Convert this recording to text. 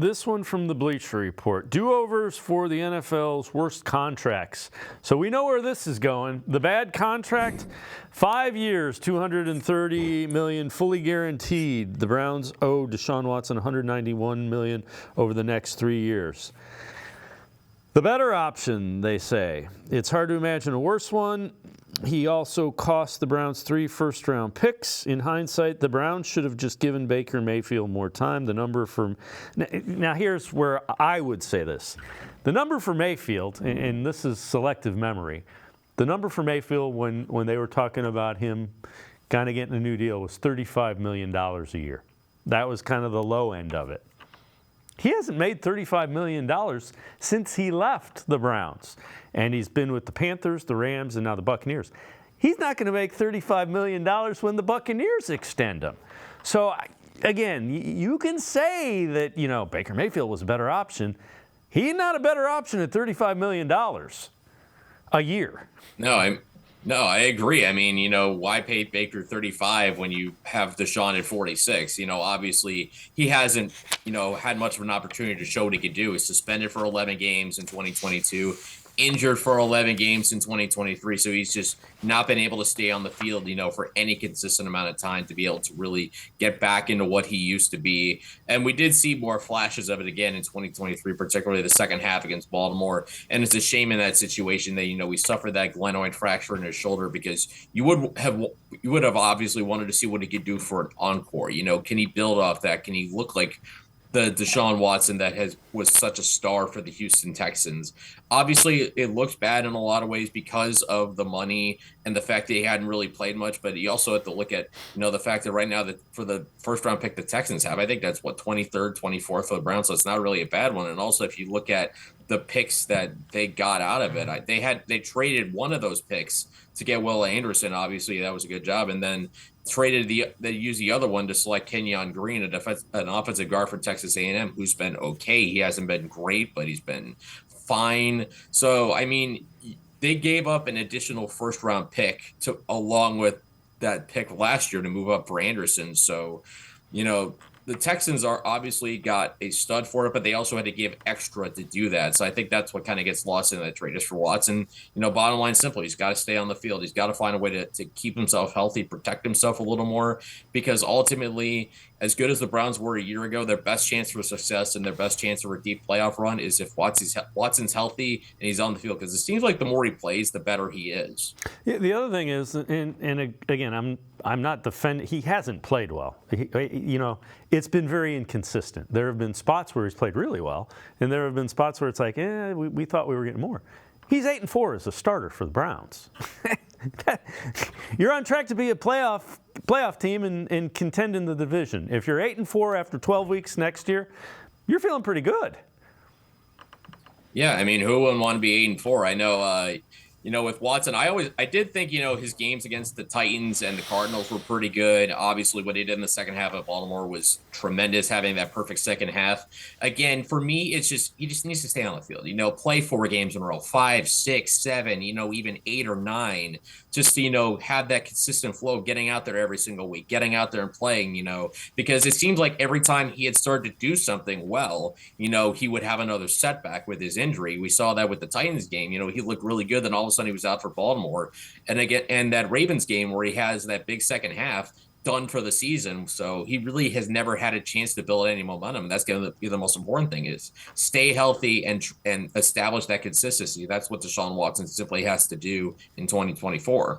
This one from the Bleacher Report. Do-overs for the NFL's worst contracts. So we know where this is going. The bad contract, 5 years, $230 million, fully guaranteed. The Browns owe Deshaun Watson $191 million over the next 3 years. The better option, they say. It's hard to imagine a worse one. He also cost the Browns 3 first-round picks. In hindsight, the Browns should have just given Baker Mayfield more time. The number for now here's where I would say this. The number for Mayfield, and this is selective memory, the number for Mayfield when they were talking about him kind of getting a new deal was $35 million a year. That was kind of the low end of it. He hasn't made $35 million since he left the Browns. And he's been with the Panthers, the Rams, and now the Buccaneers. He's not going to make $35 million when the Buccaneers extend him. So, again, you can say that, Baker Mayfield was a better option. He's not a better option at $35 million a year. No, I agree. I mean, why pay Baker 35 when you have Deshaun at 46? Obviously he hasn't, had much of an opportunity to show what he could do. He's suspended for 11 games in 2022, injured for 11 games in 2023. So he's just not been able to stay on the field, for any consistent amount of time to be able to really get back into what he used to be. And we did see more flashes of it again in 2023, particularly the second half against Baltimore. And it's a shame in that situation that, we suffered that glenoid fracture in his shoulder, because you would have obviously wanted to see what he could do for an encore. Can he build off that? Can he look like the Deshaun Watson that was such a star for the Houston Texans? Obviously, it looks bad in a lot of ways because of the money and the fact that he hadn't really played much. But you also have to look at, the fact that right now that for the first round pick the Texans have, I think that's 23rd, 24th for the Browns. So it's not really a bad one. And also, if you look at the picks that they got out of it, they traded one of those picks to get Will Anderson. Obviously, that was a good job. And then they used the other one to select Kenyon Green, an offensive guard for Texas A&M, who's been okay. He hasn't been great, but he's been fine. So, I mean, they gave up an additional first-round pick along with that pick last year to move up for Anderson. So, the Texans are obviously got a stud for it, but they also had to give extra to do that. So I think that's what kind of gets lost in that trade. Just for Watson, bottom line simple, he's got to stay on the field. He's got to find a way to keep himself healthy, protect himself a little more, because ultimately, as good as the Browns were a year ago, their best chance for success and their best chance for a deep playoff run is if Watson's healthy and he's on the field, because it seems like the more he plays, the better he is. Yeah, the other thing is, and again, I'm not defending. He hasn't played well. It's been very inconsistent. There have been spots where he's played really well, and there have been spots where it's like, we thought we were getting more. He's 8-4 as a starter for the Browns. You're on track to be a playoff team and contend in the division. If you're 8-4 after 12 weeks next year, you're feeling pretty good. Yeah, I mean, who wouldn't want to be 8-4? I know, with Watson, I did think, his games against the Titans and the Cardinals were pretty good. Obviously, what he did in the second half of Baltimore was tremendous, having that perfect second half. Again, for me, he just needs to stay on the field. Play 4 games in a row, 5, 6, 7, even 8 or 9. Just to, have that consistent flow of getting out there every single week, getting out there and playing, because it seems like every time he had started to do something well, he would have another setback with his injury. We saw that with the Titans game. He looked really good, then all of a sudden he was out for Baltimore. And that Ravens game where he has that big second half done for the season. So he really has never had a chance to build any momentum. And that's going to be the most important thing, is stay healthy and establish that consistency. That's what Deshaun Watson simply has to do in 2024.